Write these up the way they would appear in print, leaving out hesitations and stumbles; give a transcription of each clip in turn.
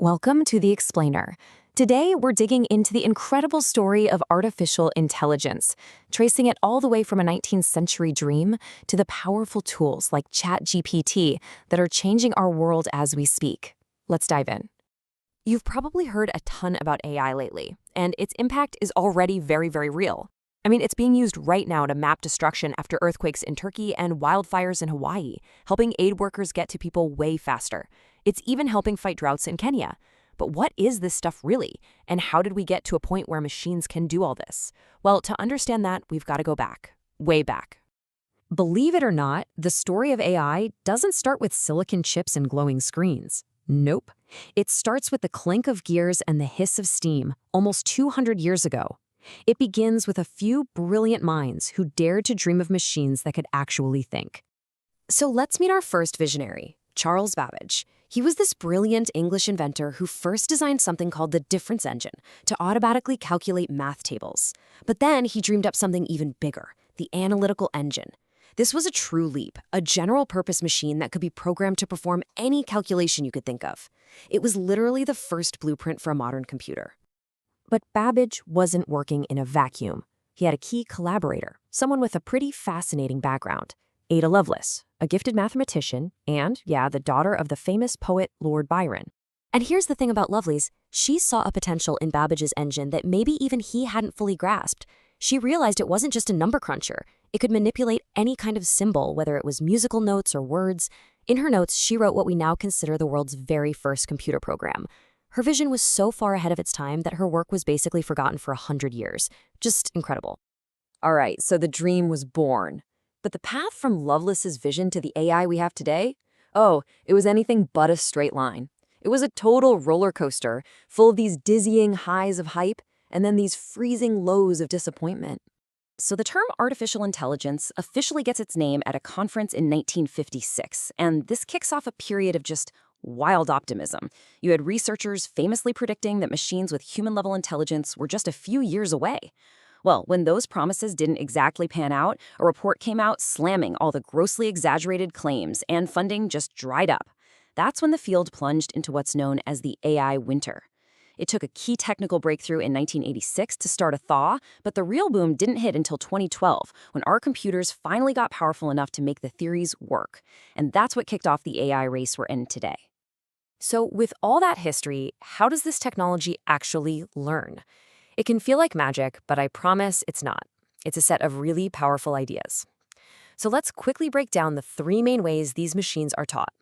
Welcome to The Explainer. Today, we're digging into the incredible story of artificial intelligence, tracing it all the way from a 19th century dream to the powerful tools like ChatGPT that are changing our world as we speak. Let's dive in. You've probably heard a ton about AI lately, and its impact is already very real. I mean, it's being used right now to map destruction after earthquakes in Turkey and wildfires in Hawaii, helping aid workers get to people way faster. It's even helping fight droughts in Kenya. But what is this stuff really? And how did we get to a point where machines can do all this? Well, to understand that, we've got to go back, way back. Believe it or not, the story of AI doesn't start with silicon chips and glowing screens. Nope. It starts with the clink of gears and the hiss of steam, almost 200 years ago. It begins with a few brilliant minds who dared to dream of machines that could actually think. So let's meet our first visionary, Charles Babbage. He was this brilliant English inventor who first designed something called the difference engine to automatically calculate math tables. But then he dreamed up something even bigger, the analytical engine. This was a true leap, a general-purpose machine that could be programmed to perform any calculation you could think of. It was literally the first blueprint for a modern computer. But Babbage wasn't working in a vacuum. He had a key collaborator, someone with a pretty fascinating background. Ada Lovelace, a gifted mathematician, and, the daughter of the famous poet Lord Byron. And here's the thing about Lovelace, she saw a potential in Babbage's engine that maybe even he hadn't fully grasped. She realized it wasn't just a number cruncher. It could manipulate any kind of symbol, whether it was musical notes or words. In her notes, she wrote what we now consider the world's very first computer program. Her vision was so far ahead of its time that her work was basically forgotten for 100 years. Just incredible. All right, so the dream was born. But the path from Lovelace's vision to the AI we have today? Oh, it was anything but a straight line. It was a total roller coaster, full of these dizzying highs of hype and then these freezing lows of disappointment. So the term artificial intelligence officially gets its name at a conference in 1956, and this kicks off a period of just wild optimism. You had researchers famously predicting that machines with human-level intelligence were just a few years away. Well, when those promises didn't exactly pan out, a report came out slamming all the grossly exaggerated claims, and funding just dried up. That's when the field plunged into what's known as the AI winter. It took a key technical breakthrough in 1986 to start a thaw, but the real boom didn't hit until 2012, when our computers finally got powerful enough to make the theories work. And that's what kicked off the AI race we're in today. So with all that history, how does this technology actually learn? It can feel like magic, but I promise it's not. It's a set of really powerful ideas. So let's quickly break down the three main ways these machines are taught.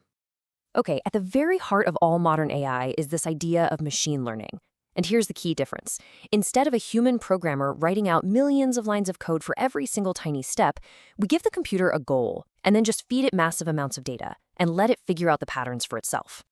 Okay, at the very heart of all modern AI is this idea of machine learning. And here's the key difference. Instead of a human programmer writing out millions of lines of code for every single tiny step, we give the computer a goal and then just feed it massive amounts of data and let it figure out the patterns for itself.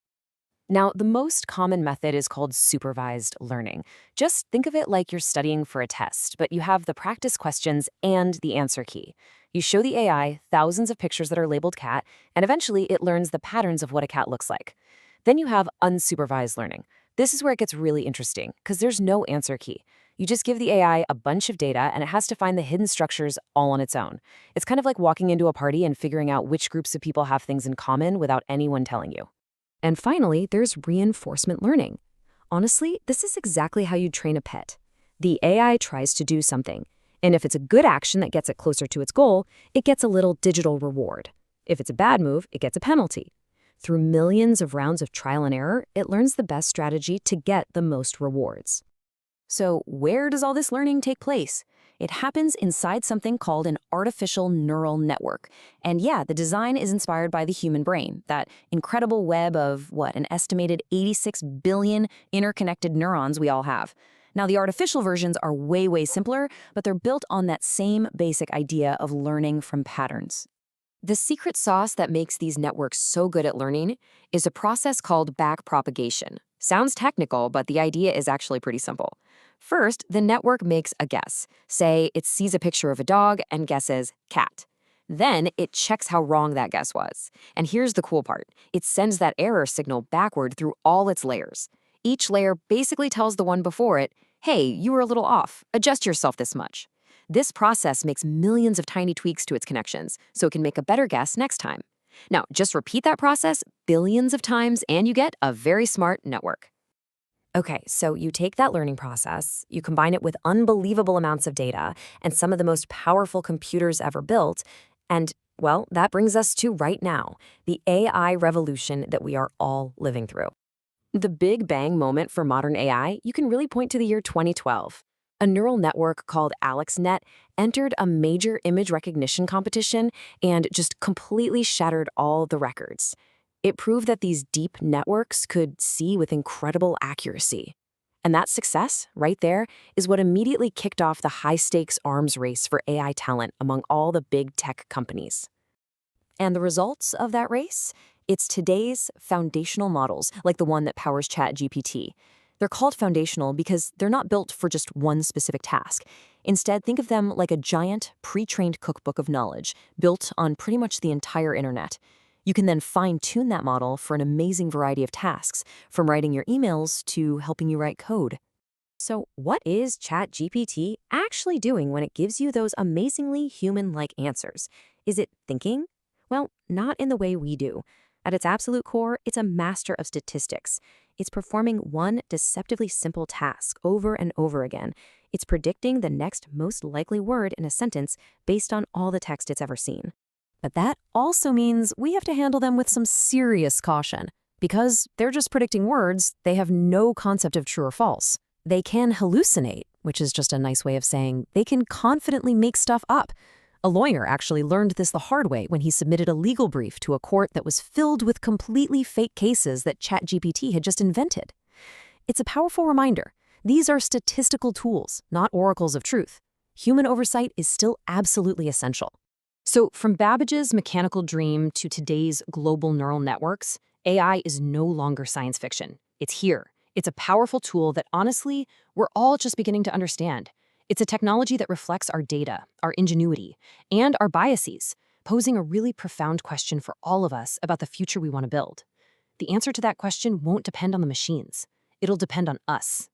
Now, the most common method is called supervised learning. Just think of it like you're studying for a test, but you have the practice questions and the answer key. You show the AI thousands of pictures that are labeled cat, and eventually it learns the patterns of what a cat looks like. Then you have unsupervised learning. This is where it gets really interesting, because there's no answer key. You just give the AI a bunch of data, and it has to find the hidden structures all on its own. It's kind of like walking into a party and figuring out which groups of people have things in common without anyone telling you. And finally, there's reinforcement learning. Honestly, this is exactly how you train a pet. The AI tries to do something, and if it's a good action that gets it closer to its goal, it gets a little digital reward. If it's a bad move, it gets a penalty. Through millions of rounds of trial and error, it learns the best strategy to get the most rewards. So where does all this learning take place? It happens inside something called an artificial neural network. And the design is inspired by the human brain, that incredible web of, an estimated 86 billion interconnected neurons we all have. Now, the artificial versions are way simpler, but they're built on that same basic idea of learning from patterns. The secret sauce that makes these networks so good at learning is a process called backpropagation. Sounds technical, but the idea is actually pretty simple. First, the network makes a guess. Say it sees a picture of a dog and guesses cat. Then it checks how wrong that guess was. And here's the cool part. It sends that error signal backward through all its layers. Each layer basically tells the one before it, hey, you were a little off. Adjust yourself this much. This process makes millions of tiny tweaks to its connections, so it can make a better guess next time. Now, just repeat that process billions of times and you get a very smart network. Okay, so you take that learning process, you combine it with unbelievable amounts of data and some of the most powerful computers ever built, and, well, that brings us to right now, the AI revolution that we are all living through. The big bang moment for modern AI, you can really point to the year 2012. A neural network called AlexNet entered a major image recognition competition and just completely shattered all the records. It proved that these deep networks could see with incredible accuracy. And that success, right there, is what immediately kicked off the high-stakes arms race for AI talent among all the big tech companies. And the results of that race? It's today's foundational models, like the one that powers ChatGPT. They're called foundational because they're not built for just one specific task. Instead, think of them like a giant, pre-trained cookbook of knowledge built on pretty much the entire internet. You can then fine-tune that model for an amazing variety of tasks, from writing your emails to helping you write code. So, what is ChatGPT actually doing when it gives you those amazingly human-like answers? Is it thinking? Well, not in the way we do. At its absolute core, it's a master of statistics. It's performing one deceptively simple task over and over again. It's predicting the next most likely word in a sentence based on all the text it's ever seen. But that also means we have to handle them with some serious caution. Because they're just predicting words, they have no concept of true or false. They can hallucinate, which is just a nice way of saying they can confidently make stuff up. A lawyer actually learned this the hard way when he submitted a legal brief to a court that was filled with completely fake cases that ChatGPT had just invented. It's a powerful reminder. These are statistical tools, not oracles of truth. Human oversight is still absolutely essential. So from Babbage's mechanical dream to today's global neural networks, AI is no longer science fiction. It's here. It's a powerful tool that, honestly, we're all just beginning to understand. It's a technology that reflects our data, our ingenuity, and our biases, posing a really profound question for all of us about the future we want to build. The answer to that question won't depend on the machines. It'll depend on us,